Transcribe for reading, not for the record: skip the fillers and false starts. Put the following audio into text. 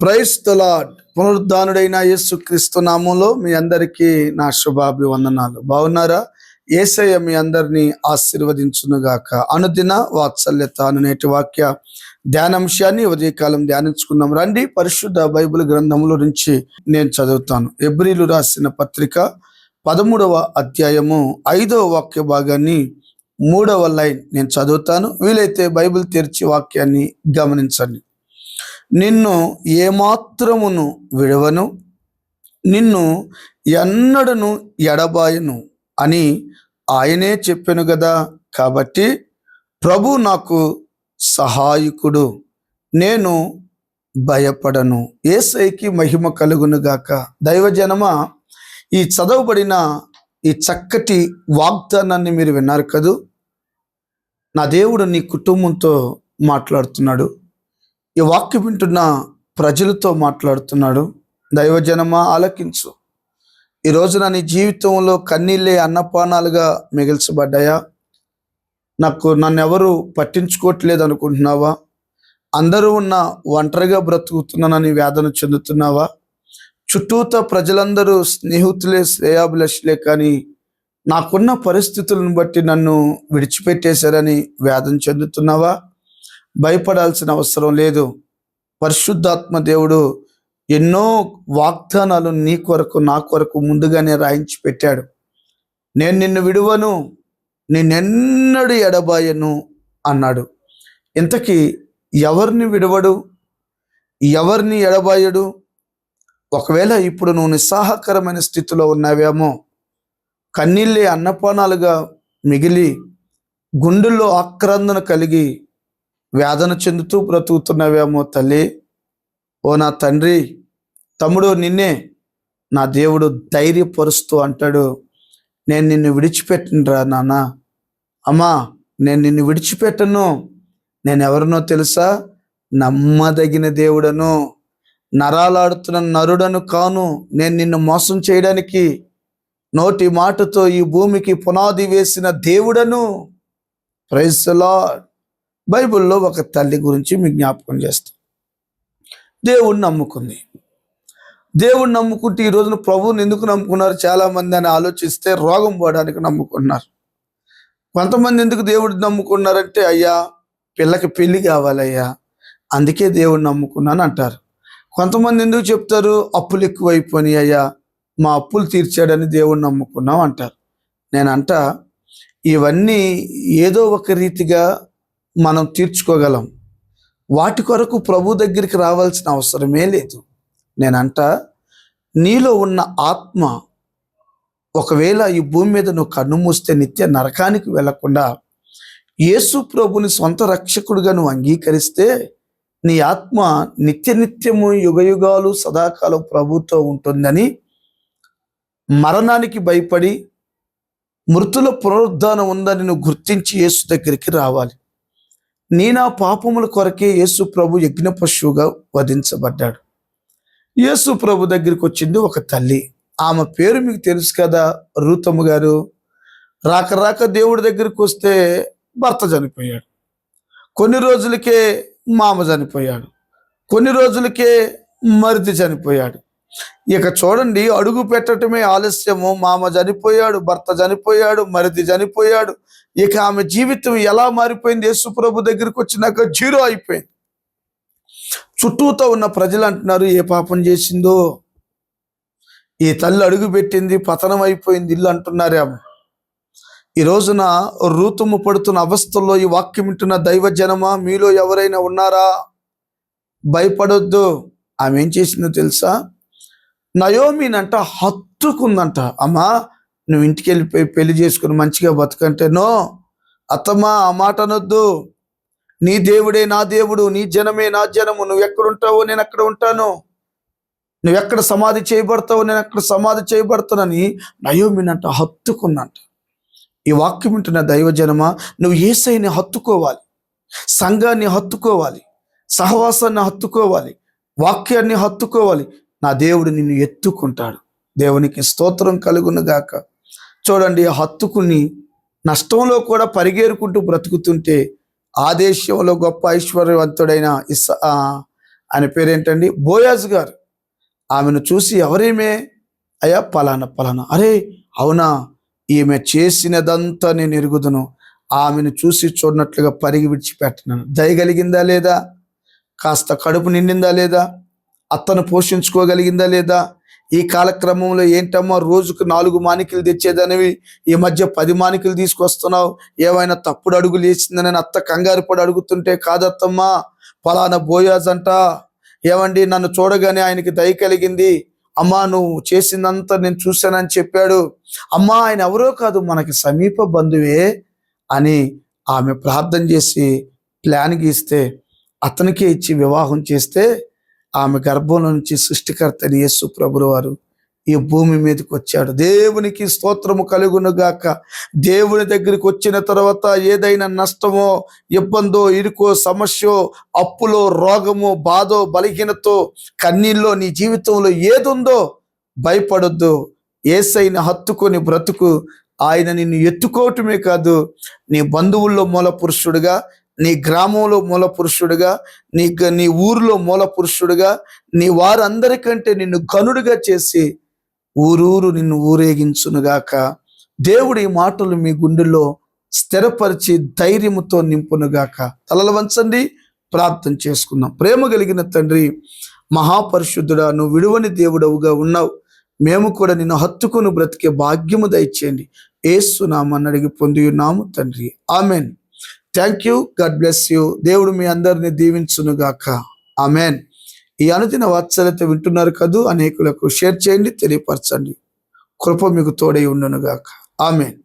Praise the lord. పునరుద్ధానుడైన యేసుక్రీస్తు నామంలో మీ అందరికీ నా శుభాభివందనాలు. బాగున్నారా? యేసయ్య మీ అందరినీ ఆశీర్వదించునుగాక. అనుదిన వాత్సల్యత అను నేటి వాక్య ధ్యానాంశాన్ని ఉదయకాలం ధ్యానించుకుందాం రండి. పరిశుద్ధ బైబిల్ గ్రంథముల నుంచి నేను చదువుతాను. హెబ్రీలు రాసిన పత్రిక 13వ అధ్యాయము 5వ వాక్య భాగాన్ని 3వ లైన్ నేను చదువుతాను. వీలైతే బైబిల్ తెరిచి వాక్యాన్ని గమనించండి. నిన్ను ఏమాత్రమును విడవను, నిన్ను ఎన్నడను ఎడబాయను అని ఆయనే చెప్పెను కదా. కాబట్టి ప్రభు నాకు సహాయకుడు, నేను భయపడను. యేసయ్యకి మహిమ కలుగునుగాక. దైవజనమా, ఈ చదవబడిన ఈ చక్కటి వాగ్దానాన్ని మీరు విన్నారు కదూ. నా దేవుడు నీ కుటుంబంతో మాట్లాడుతున్నాడు. ఈ వాక్యం వింటున్న ప్రజలతో మాట్లాడుతున్నాడు. దైవజనమా, ఆలకించు. ఈ రోజున నీ జీవితంలో కన్నీళ్ళే అన్నపానాలుగా మిగిల్చబడ్డాయా? నన్ను ఎవరు పట్టించుకోవట్లేదు అనుకుంటున్నావా? అందరూ ఉన్న ఒంటరిగా బ్రతుకుతున్నానని వేదన చెందుతున్నావా? చుట్టూత ప్రజలందరూ స్నేహితులే, శ్రేయాభిలాషులే, కానీ నాకున్న పరిస్థితులను బట్టి నన్ను విడిచిపెట్టేశారని వేదన చెందుతున్నావా? భయపడాల్సిన అవసరం లేదు. పరిశుద్ధాత్మ దేవుడు ఎన్నో వాగ్దానాలు నీ కొరకు, నా కొరకు ముందుగానే రాయించి పెట్టాడు. నేను నిన్ను విడువను, నిన్నెన్నడూ ఎడబాయను అన్నాడు. ఇంతకీ ఎవరిని విడవడు, ఎవరిని ఎడబాయడు? ఒకవేళ ఇప్పుడు నువ్వు నిస్సహాయకరమైన స్థితిలో ఉన్నావేమో, కన్నీళ్ళే అన్నపానాలుగా మిగిలి గుండెల్లో ఆక్రందన కలిగి వేదన చెందుతూ బ్రతుకుతున్నావేమో తల్లి, ఓ నా తండ్రి, తమ్ముడు, నిన్నే నా దేవుడు ధైర్యపరుస్తూ అంటాడు, నేను నిన్ను విడిచిపెట్టనురా నాన్న. అమ్మా, నేను నిన్ను విడిచిపెట్టను. నేను ఎవరినో తెలుసా? నమ్మదగిన దేవుడను, నరాలాడుతున్న నరుడను కాను. నేను నిన్ను మోసం చేయడానికి నోటి మాటతో ఈ భూమికి పునాది వేసిన దేవుడను. Praise the lord. బైబిల్లో ఒక తల్లి గురించి మీకు జ్ఞాపకం చేస్తాం. దేవుణ్ణి నమ్ముకుంది. దేవుణ్ణి నమ్ముకుంటే ఈ రోజున ప్రభువుని ఎందుకు నమ్ముకున్నారు చాలామంది అని ఆలోచిస్తే, రోగం పోవడానికి నమ్ముకున్నారు. కొంతమంది ఎందుకు దేవుడిని నమ్ముకున్నారంటే, అయ్యా పిల్లకి పెళ్లి కావాలయ్యా, అందుకే దేవుడిని నమ్ముకున్నాను అంటారు. కొంతమంది ఎందుకు చెప్తారు, అప్పులు ఎక్కువైపోయినాయి అయ్యా, మా అప్పులు తీర్చాడని దేవుడిని నమ్ముకున్నాం అంటారు. నేనంట, ఇవన్నీ ఏదో ఒక రీతిగా మనం తీర్చుకోగలం. వాటి కొరకు ప్రభు దగ్గరికి రావాల్సిన అవసరమే లేదు. నేనంట, నీలో ఉన్న ఆత్మ ఒకవేళ ఈ భూమి మీద నువ్వు కన్ను మూస్తే నిత్య నరకానికి వెళ్లకుండా యేసు ప్రభుని సొంత రక్షకుడిగా నువ్వు అంగీకరిస్తే, నీ ఆత్మ నిత్యము యుగయుగాలు సదాకాలం ప్రభుతో ఉంటుందని, మరణానికి భయపడి మృతుల పునరుద్ధానం ఉందని నువ్వు గుర్తించి యేసు దగ్గరికి రావాలి. నా పాపముల కొరకే యేసు ప్రభు యజ్ఞ పశువుగా వధించబడ్డాడు. యేసు ప్రభు దగ్గరికి వచ్చింది ఒక తల్లి. ఆమె పేరు మీకు తెలుసు కదా, రూతమ్మ గారు. రాక దేవుడి దగ్గరికి వస్తే భర్త చనిపోయాడు. కొన్ని రోజులకే మామ చనిపోయాడు. కొన్ని రోజులకే మరిది చనిపోయాడు. ఇక చూడండి, అడుగు పెట్టడమే ఆలస్యము. మామ చనిపోయాడు, భర్త చనిపోయాడు, మరిది చనిపోయాడు. ఇక ఆమె జీవితం ఎలా మారిపోయింది? యేసు ప్రభు దగ్గరికి వచ్చినాక జీరో అయిపోయింది. చుట్టూతో ఉన్న ప్రజలు అంటున్నారు, ఏ పాపం చేసిందో ఈ తల్లి, అడుగు పెట్టింది పతనం అయిపోయింది ఇల్లు అంటున్నారేమో. ఈ రోజున రూతుము పడుతున్న అవస్థల్లో ఈ వాక్యం వింటున్న దైవజనమా, మీలో ఎవరైనా ఉన్నారా? భయపడొద్దు. ఆమె ఏం చేసిందో తెలుసా? నయోమినంట హత్తుకుందంట. అమ్మా, నువ్వు ఇంటికి వెళ్ళిపోయి పెళ్లి చేసుకుని మంచిగా బతుకంటే, నో అత్తమ్మా, ఆ మాట అనొద్దు. నీ దేవుడే నా దేవుడు, నీ జనమే నా జనము. నువ్వు ఎక్కడుంటావో నేను అక్కడ ఉంటాను, నువ్వు ఎక్కడ సమాధి చేయబడతావో నేను అక్కడ సమాధి చేయబడతానని నయోమినంట హత్తుకుందంట. ఈ వాక్యం వింటున్న దైవజనమా, నువ్వు యేసయ్యని హత్తుకోవాలి, సంఘాన్ని హత్తుకోవాలి, సహవాసాన్ని హత్తుకోవాలి, వాక్యాన్ని హత్తుకోవాలి. నా దేవుడు నిన్ను ఎత్తుకుంటాడు. దేవునికి స్తోత్రం కలుగునుగాక. చూడండి, హత్తుకుని నష్టంలో కూడా పరిగెరుకుంటూ బ్రతుకుతుంటే, ఆ దేశంలో గొప్ప ఐశ్వర్యవంతుడైన ఆయన పేరేంటండి? బోయాజు గారు. ఆమెను చూసి, ఎవరేమే? అయ్యా పలానా పలానా. అరే అవునా, ఈమె చేసినదంతా నేను ఎరుగుదును, ఆమెను చూసి చూడనట్లుగా పరిగి విడిచిపెట్టను. దయగలిగిందా లేదా? కాస్త కడుపు నిండిందా లేదా? అత్తను పోషించుకోగలిగిందా లేదా? ఈ కాలక్రమంలో ఏంటమ్మా, రోజుకు 4 మానికలు తెచ్చేదనివి ఈ మధ్య 10 మానికలు తీసుకొస్తున్నావు, ఏమైనా తప్పుడు అడుగులు వేసిందని అత్త కంగారు పడి అడుగుతుంటే, కాదత్తమ్మా పలానా బోయాజ్ అంట, ఏమండి నన్ను చూడగానే ఆయనకి దయ కలిగింది, అమ్మా నువ్వు చేసిందంతా నేను చూశానని చెప్పాడు, అమ్మా ఆయన ఎవరో కాదు మనకి సమీప బంధువే అని ఆమె ప్రార్థన చేసి ప్లాన్ గీస్తే అతనికే ఇచ్చి వివాహం చేస్తే, ఆమె గర్భంలో నుంచి సృష్టికర్త యేసు ప్రభువు వారు ఈ భూమి మీదకి వచ్చాడు. దేవునికి స్తోత్రము కలుగును గాక. దేవుని దగ్గరికి వచ్చిన తర్వాత ఏదైనా నష్టమో, ఇబ్బందో, ఇరుకో, సమస్యో, అప్పులో, రోగమో, బాధో, బలహీనతో, కన్నీళ్ళో, నీ జీవితంలో ఏదుందో భయపడొద్దు. యేసయ్యని హత్తుకొని బ్రతుకు. ఆయన నిన్ను ఎత్తుకోవటమే కాదు, నీ బంధువుల్లో మూల పురుషుడుగా, నీ గ్రామంలో మూల పురుషుడుగా, నీ ఊరిలో మూల పురుషుడుగా, నీ వారందరికంటే నిన్ను గనుడుగా చేసి ఊరూరు నిన్ను ఊరేగించునుగాక. దేవుడి మాటలు మీ గుండెల్లో స్థిరపరిచి ధైర్యముతో నింపునుగాక. తలలు వంచండి, ప్రార్థన చేసుకుందాం. ప్రేమ కలిగిన తండ్రి, మహాపరిశుద్ధుడా, నువ్వు విడువని దేవుడవుగా ఉన్నావు. మేము కూడా నిన్ను హత్తుకుని బ్రతికే భాగ్యము దయచేయండి. యేసు నామమున అడిగి పొంది ఉన్నాము తండ్రి, amen. Thank you. God bless you. దేవుడు మీ అందరిని దీవించునుగాక. ఆమెన్. ఈ అనుదిన వాత్సల్యత వింటున్నారు కదూ, అనేకులకు షేర్ చేయండి, తెలియపరచండి. కృప మీకు తోడై ఉండునుగాక. ఆమెన్.